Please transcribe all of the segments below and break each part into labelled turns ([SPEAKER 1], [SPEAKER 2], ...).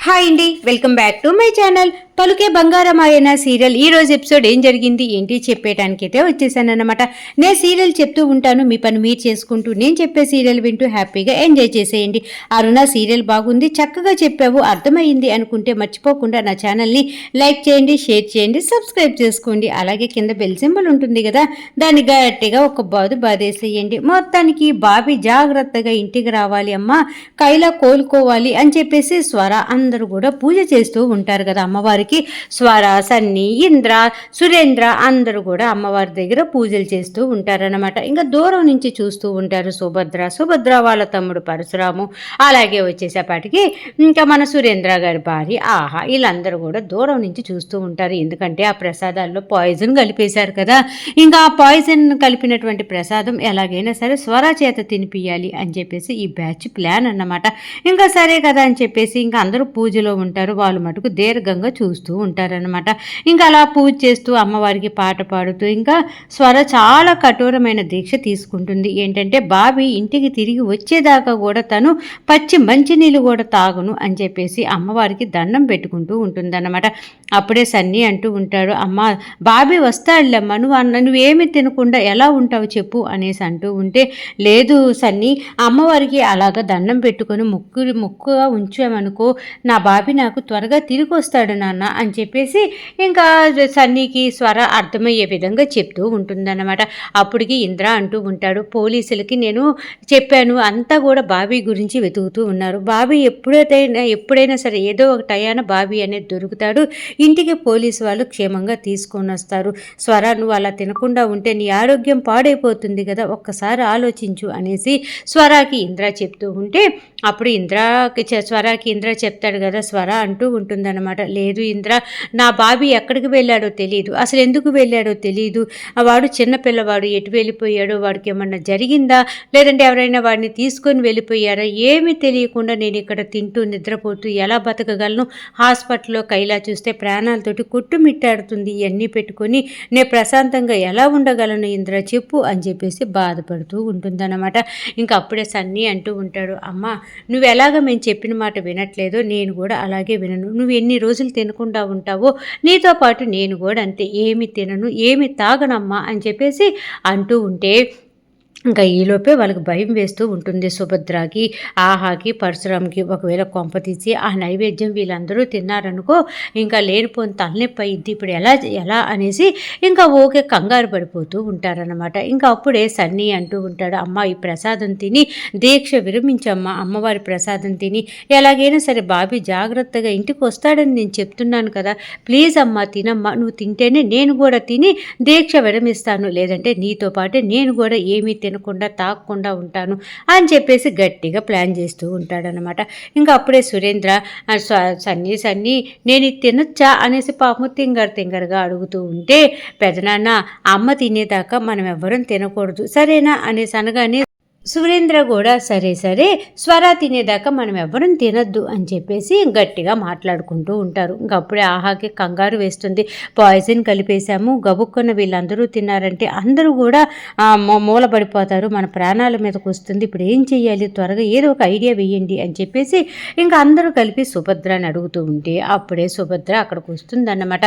[SPEAKER 1] Hi అండి, welcome back to my channel. పలుకే బంగారమాయన serial ఈ రోజు ఎపిసోడ్ ఏం జరిగింది ఏంటి చెప్పేటానికైతే వచ్చేసానన్నమాట. నేను సీరియల్ చెప్తూ ఉంటాను, మీ పని మీరు చేసుకుంటూ నేను చెప్పే సీరియల్ వింటూ హ్యాపీగా ఎంజాయ్ చేసేయండి. అరుణ సీరియల్ బాగుంది, చక్కగా చెప్పావు, అర్థమైంది అనుకుంటే మర్చిపోకుండా నా ఛానల్ని లైక్ చేయండి, షేర్ చేయండి, సబ్స్క్రైబ్ చేసుకోండి. అలాగే కింద బెల్ సింబల్ ఉంటుంది కదా, దాన్ని గట్టిగా ఒక బాదేసేయండి. మొత్తానికి బాబీ జాగ్రత్తగా ఇంటికి రావాలి అమ్మా, కైలా కోలుకోవాలి అని చెప్పేసి స్వర అందరూ కూడా పూజ చేస్తూ ఉంటారు కదా అమ్మవారికి. స్వర, సన్ని, ఇంద్ర, సురేంద్ర అందరూ కూడా అమ్మవారి దగ్గర పూజలు చేస్తూ ఉంటారన్నమాట. ఇంకా దూరం నుంచి చూస్తూ ఉంటారు సుభద్ర వాళ్ళ తమ్ముడు పరశురాము, అలాగే వచ్చేసేపాటికి ఇంకా మన సురేంద్ర గారి భార్య ఆహా, వీళ్ళందరూ కూడా దూరం నుంచి చూస్తూ ఉంటారు. ఎందుకంటే ఆ ప్రసాదాల్లో పాయిజన్ కలిపేశారు కదా. ఇంకా ఆ పాయిజన్ కలిపినటువంటి ప్రసాదం ఎలాగైనా సరే స్వర చేత తినిపియాలి అని చెప్పేసి ఈ బ్యాచ్ ప్లాన్ అన్నమాట. ఇంకా సరే కదా అని చెప్పేసి ఇంకా అందరూ పూజలో ఉంటారు, వాళ్ళు మటుకు దీర్ఘంగా చూస్తూ ఉంటారనమాట. ఇంకా అలా పూజ చేస్తూ అమ్మవారికి పాట పాడుతూ ఇంకా స్వర చాలా కఠోరమైన దీక్ష తీసుకుంటుంది. ఏంటంటే బాబీ ఇంటికి తిరిగి వచ్చేదాకా కూడా తను పచ్చి మంచినీళ్ళు కూడా తాగును అని చెప్పేసి అమ్మవారికి దండం పెట్టుకుంటూ ఉంటుందన్నమాట. అప్పుడే సన్నీ అంటూ ఉంటాడు, అమ్మ బాబీ వస్తాడులేమ్మ, నువ్వేమి తినకుండా ఎలా ఉంటావు చెప్పు అనేసి అంటూ ఉంటే, లేదు సన్నీ, అమ్మవారికి అలాగ దండం పెట్టుకొని ముక్కుగా ఉంచామనుకో నా బాబీ నాకు త్వరగా తిరిగి వస్తాడు నాన్న అని చెప్పేసి ఇంకా సన్నీకి స్వర అర్థమయ్యే విధంగా చెప్తూ ఉంటుందన్నమాట. అప్పటికి ఇంద్ర అంటూ ఉంటాడు, పోలీసులకి నేను చెప్పాను, అంతా కూడా బాబీ గురించి వెతుకుతూ ఉన్నారు. బాబీ ఎప్పుడైనా సరే ఏదో ఒక టయాన బాబీ అనేది దొరుకుతాడు, ఇంటికి పోలీసు వాళ్ళు క్షేమంగా తీసుకొని వస్తారు. స్వర, నువ్వు అలా తినకుండా ఉంటే నీ ఆరోగ్యం పాడైపోతుంది కదా, ఒక్కసారి ఆలోచించు అనేసి స్వరాకి ఇంద్ర చెప్తూ ఉంటే, అప్పుడు స్వరాకి ఇంద్ర చెప్తాడు కదా, స్వర అంటూ ఉంటుందన్నమాట, లేదు ఇంద్ర, నా బాబీ ఎక్కడికి వెళ్ళాడో తెలియదు, అసలు ఎందుకు వెళ్ళాడో తెలియదు, వాడు చిన్నపిల్లవాడు, ఎటు వెళ్ళిపోయాడో, వాడికి ఏమన్నా జరిగిందా, లేదంటే ఎవరైనా వాడిని తీసుకొని వెళ్ళిపోయారా, ఏమీ తెలియకుండా నేను ఇక్కడ తింటూ నిద్రపోతూ ఎలా బతకగలను, హాస్పిటల్లో కైలా చూస్తే ప్రాణాలతోటి కొట్టుమిట్టాడుతుంది, ఇవన్నీ పెట్టుకొని నేను ప్రశాంతంగా ఎలా ఉండగలను ఇంద్ర చెప్పు అని చెప్పేసి బాధపడుతూ ఉంటుందన్నమాట. ఇంకా అప్పుడే సన్నీ అంటూ ఉంటాడు, అమ్మ నువ్వు ఎలాగ మేము చెప్పిన మాట వినట్లేదో నేను కూడా అలాగే వినను, నువ్వు ఎన్ని రోజులు తినకుండా ఉంటావో నీతో పాటు నేను కూడా అంతే, ఏమి తినను ఏమి తాగనమ్మా అని చెప్పేసి అంటూ ఉంటే, ఇంకా ఈలోపే వాళ్ళకి భయం వేస్తూ ఉంటుంది సుభద్రకి, ఆహాకి, పరశురాంకి. ఒకవేళ కొంప తీసి ఆ నైవేద్యం వీళ్ళందరూ తిన్నారనుకో ఇంకా లేనిపోని తలనొప్పి అయ్యిద్ది, ఇప్పుడు ఎలా అనేసి ఇంకా ఓకే కంగారు పడిపోతూ ఉంటారనమాట. ఇంకా అప్పుడే సన్నీ అంటూ ఉంటాడు, అమ్మ ఈ ప్రసాదం తిని దీక్ష విరమించమ్మా, అమ్మవారి ప్రసాదం తిని ఎలాగైనా సరే బాబీ జాగ్రత్తగా ఇంటికి వస్తాడని నేను చెప్తున్నాను కదా, ప్లీజ్ అమ్మ తినమ్మా, నువ్వు తింటేనే నేను కూడా తిని దీక్ష విరమిస్తాను, లేదంటే నీతో పాటే నేను కూడా ఏమీ తినకుండా తాగకుండా ఉంటాను అని చెప్పేసి గట్టిగా ప్లాన్ చేస్తూ ఉంటాడనమాట. ఇంకా అప్పుడే సురేంద్ర, సన్నీ నేను ఇది తినొచ్చా అనేసి పాపం తింగరగా అడుగుతూ ఉంటే, పెదనాన్న అమ్మ తినేదాకా మనం ఎవ్వరం తినకూడదు సరేనా అనేసి అనగానే సురేంద్ర కూడా సరే స్వర తినేదాకా మనం ఎవరం తినద్దు అని చెప్పేసి గట్టిగా మాట్లాడుకుంటూ ఉంటారు. ఇంకప్పుడే ఆహాకి కంగారు వేస్తుంది, పాయిజన్ కలిపేశాము, గబుక్కున్న వీళ్ళందరూ తిన్నారంటే అందరూ కూడా మూలపడిపోతారు, మన ప్రాణాల మీదకి వస్తుంది, ఇప్పుడు ఏం చెయ్యాలి, త్వరగా ఏదో ఒక ఐడియా వేయండి అని చెప్పేసి ఇంకా అందరూ కలిపి సుభద్రని అడుగుతూ ఉంటే, అప్పుడే సుభద్ర అక్కడికి వస్తుందన్నమాట.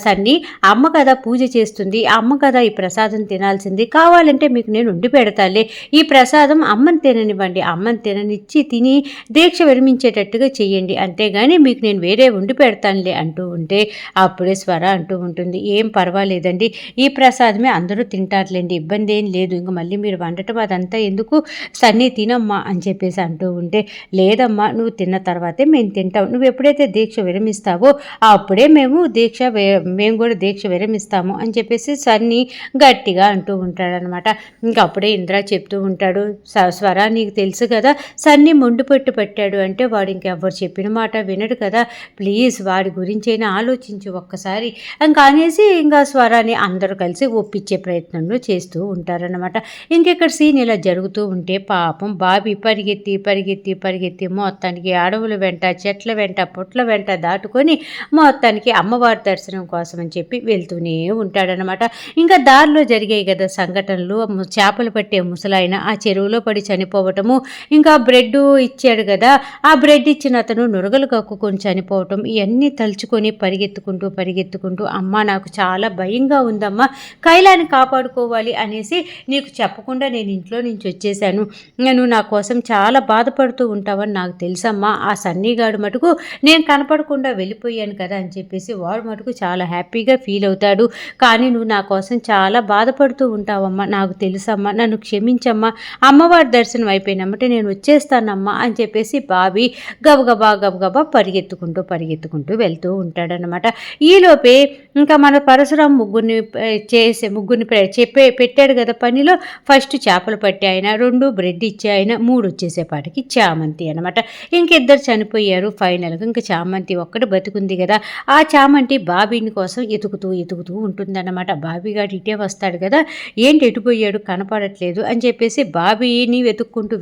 [SPEAKER 1] సన్నీ, అమ్మ కదా పూజ చేస్తుంది, అమ్మ కదా ఈ ప్రసాదం తినాల్సింది, కావాలంటే మీకు నేను ఉండి పెడతాలే, ఈ ప్రసాదం అమ్మని తిననివ్వండి, అమ్మని తిననిచ్చి తిని దీక్ష విరమించేటట్టుగా చెయ్యండి, అంతేగాని మీకు నేను వేరే ఉండి పెడతానులే అంటూ ఉంటే, అప్పుడే స్వర అంటూ ఉంటుంది, ఏం పర్వాలేదండి, ఈ ప్రసాదమే అందరూ తింటారులేండి, ఇబ్బంది ఏం లేదు, ఇంక మళ్ళీ మీరు వండటం అదంతా ఎందుకు, సన్నీ తినమ్మా అని చెప్పేసి అంటూ ఉంటే, లేదమ్మా నువ్వు తిన్న తర్వాతే మేము తింటాం, నువ్వు ఎప్పుడైతే దీక్ష విరమిస్తావో అప్పుడే మేము కూడా దీక్ష విరమిస్తాము అని చెప్పేసి సన్నీ గట్టిగా అంటూ ఉంటాడనమాట. ఇంకా అప్పుడే ఇంద్ర చెప్తూ ఉంటాడు, స్వర నీకు తెలుసు కదా, సన్నీ మొండి పెట్టాడు అంటే వాడు ఇంకెవ్వరు చెప్పిన మాట వినడు కదా, ప్లీజ్ వాడి గురించైనా ఆలోచించు ఒక్కసారి ఇంకా అనేసి ఇంకా స్వరాన్ని అందరూ కలిసి ఒప్పించే ప్రయత్నంలో చేస్తూ ఉంటారనమాట. ఇంకెక్కడ సీన్ ఇలా జరుగుతూ ఉంటే పాపం బాబీ పరిగెత్తి మొత్తానికి అడవుల వెంట, చెట్ల వెంట, పుట్ల వెంట దాటుకొని మొత్తానికి అమ్మవారి దర్శనం కోసం అని చెప్పి వెళ్తూనే ఉంటాడనమాట. ఇంకా దారిలో జరిగాయి కదా సంఘటనలు, చేపలు పట్టే ముసలాయన ఆ చెరువు చెరువులో పడి చనిపోవటము, ఇంకా బ్రెడ్ ఇచ్చాడు కదా, ఆ బ్రెడ్ ఇచ్చిన అతను నురగలు కక్కుకొని చనిపోవటం, ఇవన్నీ తలుచుకొని పరిగెత్తుకుంటూ అమ్మ నాకు చాలా భయంగా ఉందమ్మా, కైలాని కాపాడుకోవాలి అనేసి నీకు చెప్పకుండా నేను ఇంట్లో నుంచి వచ్చేసాను, నేను నా కోసం చాలా బాధపడుతూ ఉంటావని నాకు తెలుసమ్మా, ఆ సన్నీగాడు మటుకు నేను కనపడకుండా వెళ్ళిపోయాను కదా అని చెప్పేసి వాడు మటుకు చాలా హ్యాపీగా ఫీల్ అవుతాడు. కానీ నువ్వు నా కోసం చాలా బాధపడుతూ ఉంటావమ్మా, నాకు తెలుసమ్మా, నన్ను క్షమించమ్మా, అమ్మవారి దర్శనం అయిపోయినమ్మటే నేను వచ్చేస్తానమ్మా అని చెప్పేసి బాబీ గబగబా పరిగెత్తుకుంటూ వెళ్తూ ఉంటాడనమాట. ఈలోపే ఇంకా మన పరశురాం ముగ్గురిని పెట్టాడు కదా పనిలో. ఫస్ట్ చేపలు పట్టి ఆయన, 2 బ్రెడ్ ఇచ్చి ఆయన, 3 వచ్చేసేపాటికి చామంతి అనమాట. ఇంకిద్దరు చనిపోయారు. ఫైనల్గా ఇంకా చామంతి ఒక్కటి బతుకుంది కదా, ఆ చామంతి బాబీని కోసం ఎతుకుతూ ఉంటుందన్నమాట. బాబీగాడు ఇటే వస్తాడు కదా, ఏంటి ఎటుపోయాడు కనపడట్లేదు అని చెప్పేసి బాబీని వెతుక్కుంటూ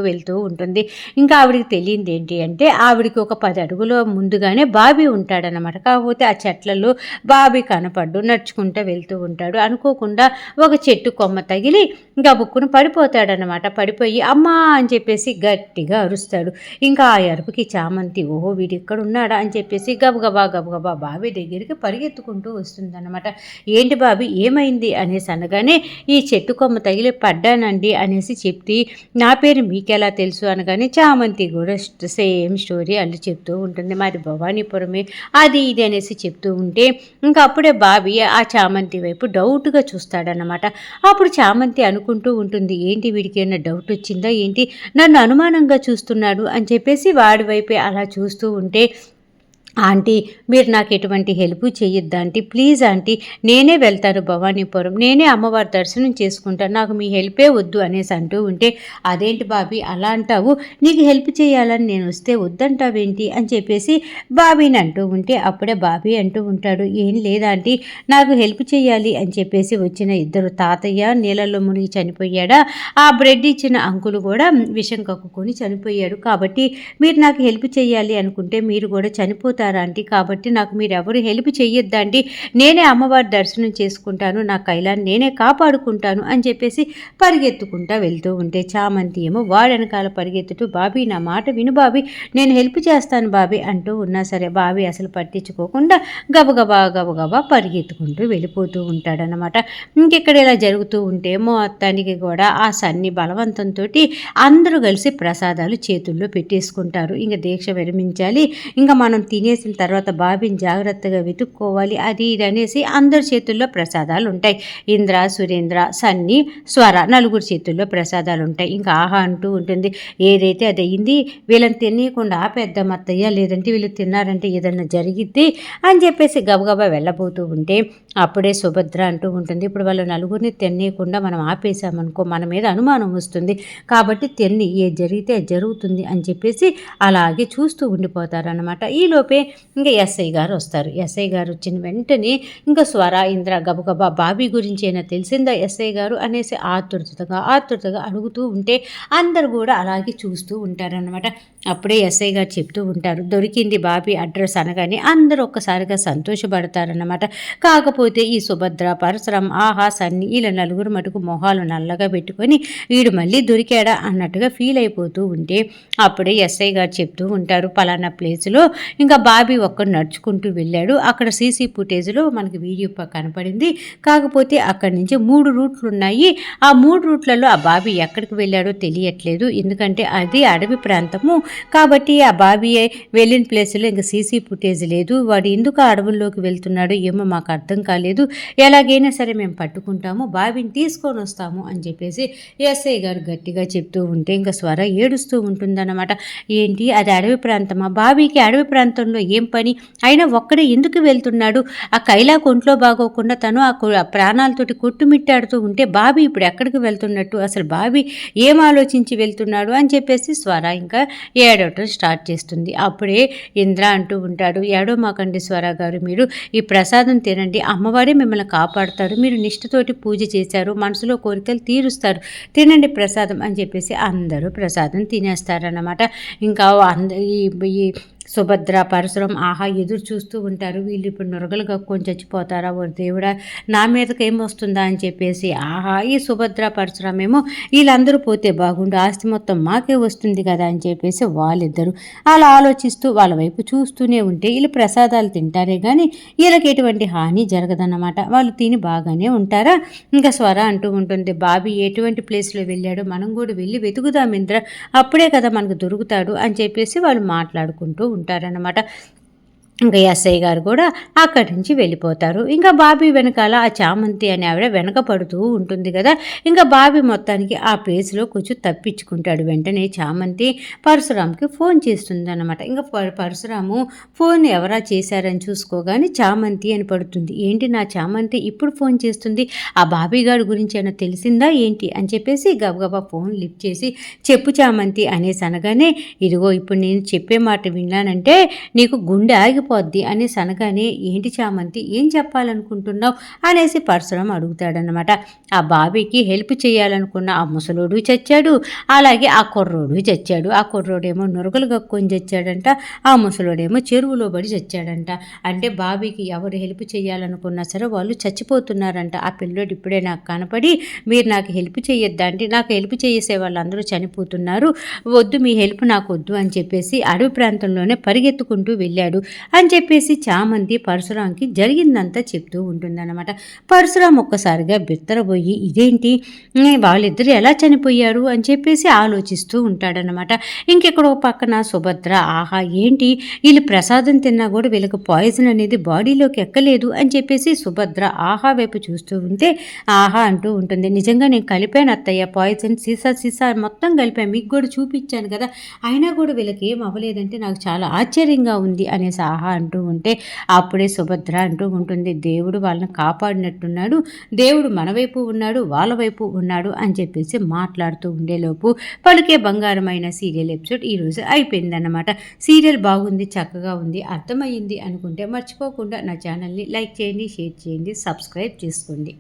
[SPEAKER 1] వెళ్తూ ఉంటుంది. ఇంకా ఆవిడికి తెలియంది ఏంటి అంటే, ఆవిడికి ఒక 10 అడుగుల ముందుగానే బాబీ ఉంటాడనమాట. కాకపోతే ఆ చెట్లలో బాబీ కనపడ్డు, నడుచుకుంటూ వెళ్తూ ఉంటాడు. అనుకోకుండా ఒక చెట్టు కొమ్మ తగిలి గబుక్కును పడిపోతాడనమాట. పడిపోయి అమ్మా అని చెప్పేసి గట్టిగా అరుస్తాడు. ఇంకా ఆ అరుపుకి చామంతి ఓహో వీడు ఇక్కడ ఉన్నాడా అని చెప్పేసి గబగబా బాబీ దగ్గరికి పరిగెత్తుకుంటూ వస్తుందన్నమాట. ఏంటి బాబీ ఏమైంది అనేసి అనగానే, ఈ చెట్టు కొమ్మ తగిలి పడ్డానండి అనేసి చెప్పి, నా పేరు మీకెలా తెలుసు అనగానే చామంతి కూడా సేమ్ స్టోరీ అల్లి చెప్తూ ఉంటుంది. మరి భవానీపురమే అది ఇది అనేసి చెప్తూ ఉంటే, ఇంకా అప్పుడే బాబీ ఆ చామంతి వైపు డౌట్గా చూస్తాడనమాట. అప్పుడు చామంతి అనుకుంటూ ఉంటుంది, ఏంటి వీడికి ఏమైనా డౌట్ వచ్చిందా ఏంటి, నన్ను అనుమానంగా చూస్తున్నాడు అని చెప్పేసి వాడి వైపే అలా చూస్తూ ఉంటే, ఆంటీ మీరు నాకు ఎటువంటి హెల్ప్ చేయొద్దు ఆంటీ, ప్లీజ్ ఆంటీ, నేనే వెళ్తాను భవానీపురం, నేనే అమ్మవారి దర్శనం చేసుకుంటాను, నాకు మీ హెల్పే వద్దు అనేసి అంటూ ఉంటే, అదేంటి బాబీ అలా అంటావు, నీకు హెల్ప్ చేయాలని నేను వస్తే వద్దంటావేంటి అని చెప్పేసి బాబీని అంటూ ఉంటే, అప్పుడే బాబీ అంటూ ఉంటాడు, ఏం లేదాంటీ నాకు హెల్ప్ చేయాలి అని చెప్పేసి వచ్చిన ఇద్దరు తాతయ్య నీళ్ళల్లో మునిగి చనిపోయాడా, ఆ బ్రెడ్ ఇచ్చిన అంకులు కూడా విషం కక్కుకొని చనిపోయాడు, కాబట్టి మీరు నాకు హెల్ప్ చేయాలి అనుకుంటే మీరు కూడా చనిపోతారు ఆంటీ, కాబట్టి నాకు మీరు ఎవరు హెల్ప్ చెయ్యొద్దండి, నేనే అమ్మవారి దర్శనం చేసుకుంటాను, నా కైలాన్ని నేనే కాపాడుకుంటాను అని చెప్పేసి పరిగెత్తుకుంటా వెళ్తూ ఉంటే, చామంతి ఏమో వాడెనకాల పరిగెత్తుతూ బాబీ నా మాట విను బాబీ, నేను హెల్ప్ చేస్తాను బాబీ అంటూ ఉన్నా సరే బాబీ అసలు పట్టించుకోకుండా గబగబా పరిగెత్తుకుంటూ వెళ్ళిపోతూ ఉంటాడనమాట. ఇంకెక్కడ ఇలా జరుగుతూ ఉంటే మొత్తానికి కూడా ఆ సన్ని బలవంతంతో అందరూ కలిసి ప్రసాదాలు చేతుల్లో పెట్టేసుకుంటారు. ఇంకా దీక్ష విరమించాలి, ఇంకా మనం తినేసిన తర్వాత బాబీని జాగ్రత్తగా వెతుక్కోవాలి అది ఇది అనేసి అందరి చేతుల్లో ప్రసాదాలు ఉంటాయి. ఇంద్ర, సురేంద్ర, సన్ని, స్వర నలుగురు చేతుల్లో ప్రసాదాలు ఉంటాయి. ఇంకా ఆహా అంటూ ఉంటుంది, ఏదైతే అది అయింది వీళ్ళని తినేయకుండా ఆపేద్దాం అత్తయ్య, లేదంటే వీళ్ళు తిన్నారంటే ఏదన్నా జరిగిద్ది అని చెప్పేసి గబగబా వెళ్ళబోతూ ఉంటే, అప్పుడే సుభద్ర అంటూ ఉంటుంది, ఇప్పుడు వాళ్ళు నలుగురిని తినేయకుండా మనం ఆపేసామనుకో మన మీద అనుమానం వస్తుంది, కాబట్టి తిని ఏది జరిగితే అది జరుగుతుంది అని చెప్పేసి అలాగే చూస్తూ ఉండిపోతారనమాట. ఈలోపే ఇంకా ఎస్ఐ గారు వస్తారు. ఎస్ఐ గారు వచ్చిన వెంటనే ఇంకా స్వర, ఇంద్ర గబగబా బాబీ గురించి అయినా తెలిసిందా ఎస్ఐ గారు అనేసి ఆతృతగా అడుగుతూ ఉంటే అందరు కూడా అలాగే చూస్తూ ఉంటారనమాట. అప్పుడే ఎస్ఐ గారు చెప్తూ ఉంటారు, దొరికింది బాబీ అడ్రస్ అనగానే అందరూ ఒక్కసారిగా సంతోషపడతారన్నమాట. కాకపోతే ఈ సుభద్ర, పరశురాం, ఆహా, సన్ని ఇలా నలుగురు మటుకు మొహాలు నల్లగా పెట్టుకొని వీడు మళ్ళీ దొరికాడా అన్నట్టుగా ఫీల్ అయిపోతూ ఉంటే, అప్పుడే ఎస్ఐ గారు చెప్తూ ఉంటారు, పలానా ప్లేస్లో ఇంకా బాబీ ఒక్కడు నడుచుకుంటూ వెళ్ళాడు, అక్కడ సీసీ ఫుటేజ్లో మనకి వీడియో కనపడింది, కాకపోతే అక్కడి నుంచి 3 రూట్లు ఉన్నాయి, ఆ 3 రూట్లలో ఆ బాబీ ఎక్కడికి వెళ్ళాడో తెలియట్లేదు, ఎందుకంటే అది అడవి ప్రాంతము కాబట్టి ఆ బాబీ వెళ్ళిన ప్లేస్లో ఇంకా సీసీ ఫుటేజ్ లేదు, వాడు ఎందుకు ఆ అడవుల్లోకి వెళ్తున్నాడో ఏమో మాకు అర్థం కాలేదు, ఎలాగైనా సరే మేము పట్టుకుంటాము, బాబీని తీసుకొని వస్తాము అని చెప్పేసి ఎస్ఐ గారు గట్టిగా చెప్తూ ఉంటే ఇంకా స్వర ఏడుస్తూ ఉంటుందన్నమాట. ఏంటి అది అడవి ప్రాంతమా, బాబీకి అడవి ప్రాంతంలో ఏం పని, అయినా ఒక్కడే ఎందుకు వెళ్తున్నాడు, ఆ కైలా ఒంట్లో బాగోకుండా తను ఆ ప్రాణాలతోటి కొట్టుమిట్టాడుతూ ఉంటే బాబీ ఇప్పుడు ఎక్కడికి వెళ్తున్నట్టు, అసలు బాబీ ఏం ఆలోచించి వెళ్తున్నాడు అని చెప్పేసి స్వర ఇంకా ఏడవటం స్టార్ట్ చేస్తుంది. అప్పుడే ఇంద్ర అంటూ ఉంటాడు, ఏడవమాకండి స్వర గారు, మీరు ఈ ప్రసాదం తినండి, అమ్మవారే మిమ్మల్ని కాపాడుతారు, మీరు నిష్ఠతోటి పూజ చేశారు, మనసులో కోరికలు తీరుస్తారు, తినండి ప్రసాదం అని చెప్పేసి అందరూ ప్రసాదం తినేస్తారన్నమాట. ఇంకా ఈ సుభద్ర పరశురం ఆహా ఎదురు చూస్తూ ఉంటారు. వీళ్ళు ఇప్పుడు నురగలు కక్కొని చచ్చిపోతారా ఓ దేవుడా, నా మీదకి ఏమొస్తుందా అని చెప్పేసి ఆహా ఈ సుభద్ర పరశురామేమో వీళ్ళందరూ పోతే బాగుండు, ఆస్తి మొత్తం మాకే వస్తుంది కదా అని చెప్పేసి వాళ్ళిద్దరూ అలా ఆలోచిస్తూ వాళ్ళ వైపు చూస్తూనే ఉంటే వీళ్ళు ప్రసాదాలు తింటారే కానీ వీళ్ళకి ఎటువంటి హాని జరగదన్నమాట. వాళ్ళు తిని బాగానే ఉంటారా. ఇంకా స్వర అంటూ ఉంటుంది, బాబీ ఎటువంటి ప్లేస్లో వెళ్ళాడో మనం కూడా వెళ్ళి వెతుకుదాం ఇంద్ర, అప్పుడే కదా మనకు దొరుకుతాడు అని చెప్పేసి వాళ్ళు మాట్లాడుకుంటూ ఉంటారన్నమాట. ఇంకా ఎస్ఐ గారు కూడా అక్కడి నుంచి వెళ్ళిపోతారు. ఇంకా బాబీ వెనకాల ఆ చామంతి అనే ఆవిడ వెనక పడుతూ ఉంటుంది కదా. ఇంకా బాబీ మొత్తానికి ఆ ప్లేస్లో కొంచెం తప్పించుకుంటాడు. వెంటనే చామంతి పరశురామ్కి ఫోన్ చేస్తుంది అనమాట. ఇంకా పరశురాము ఫోన్ ఎవరా చేశారని చూసుకోగానే చామంతి అని పడుతుంది. ఏంటి నా చామంతి ఇప్పుడు ఫోన్ చేస్తుంది, ఆ బాబీ గారి గురించి ఏమైనా తెలిసిందా ఏంటి అని చెప్పేసి గబగబా ఫోన్ లిఫ్ట్ చేసి చెప్పు చామంతి అనేసి అనగానే, ఇదిగో ఇప్పుడు నేను చెప్పే మాట విన్నానంటే నీకు గుండె ఆగిపోతుంది అనేసి అనగానే, ఏంటి చామంతి ఏం చెప్పాలనుకుంటున్నావు అనేసి పరశురాం అడుగుతాడనమాట. ఆ బాబీకి హెల్ప్ చేయాలనుకున్న ఆ ముసలోడు చచ్చాడు, అలాగే ఆ కుర్రోడు చచ్చాడు. ఆ కుర్రోడేమో నురగలు కక్కొని చచ్చాడంట, ఆ ముసలోడేమో చెరువులో పడి చచ్చాడంట. అంటే బాబీకి ఎవరు హెల్ప్ చేయాలనుకున్నా సరే వాళ్ళు చచ్చిపోతున్నారంట. ఆ పిల్లోడు ఇప్పుడే నాకు కనపడి మీరు నాకు హెల్ప్ చేయొద్దా అంటే, నాకు హెల్ప్ చేసే వాళ్ళందరూ చనిపోతున్నారు, వద్దు మీ హెల్ప్ నాకు వద్దు అని చెప్పేసి అడవి ప్రాంతంలోనే పరిగెత్తుకుంటూ వెళ్ళాడు అని చెప్పేసి చామంతి పరశురాంకి జరిగిందంతా చెప్తూ ఉంటుందన్నమాట. పరశురాం ఒక్కసారిగా బిత్తరబోయి ఇదేంటి వాళ్ళిద్దరు ఎలా చనిపోయారు అని చెప్పేసి ఆలోచిస్తూ ఉంటాడనమాట. ఇంకెక్కడో పక్కన సుభద్ర ఆహా ఏంటి వీళ్ళు ప్రసాదం తిన్నా కూడా వీళ్ళకి పాయిజన్ అనేది బాడీలోకి ఎక్కలేదు అని చెప్పేసి సుభద్ర ఆహా వైపు చూస్తూ ఉంటే ఆహా అంటూ ఉంటుంది, నిజంగా నేను కలిపాను అత్తయ్య పాయిజన్, సీసా మొత్తం కలిపాను, మీకు కూడా చూపించాను కదా, అయినా కూడా వీళ్ళకి ఏం అవ్వలేదంటే నాకు చాలా ఆశ్చర్యంగా ఉంది అనేసి ఆహా అంటూ ఉంటే అప్పుడే సుభద్ర అంటూ ఉంటుంది, దేవుడు వాళ్ళని కాపాడినట్టున్నాడు, దేవుడు మన వైపు ఉన్నాడు వాళ్ళ వైపు ఉన్నాడు అని చెప్పేసి మాట్లాడుతూ ఉండేలోపు పలుకే బంగారమైన సీరియల్ ఎపిసోడ్ ఈరోజు అయిపోయిందన్నమాట. సీరియల్ బాగుంది, చక్కగా ఉంది, అర్థమైంది అనుకుంటే మర్చిపోకుండా నా ఛానల్ని లైక్ చేయండి, షేర్ చేయండి, సబ్స్క్రైబ్ చేసుకోండి.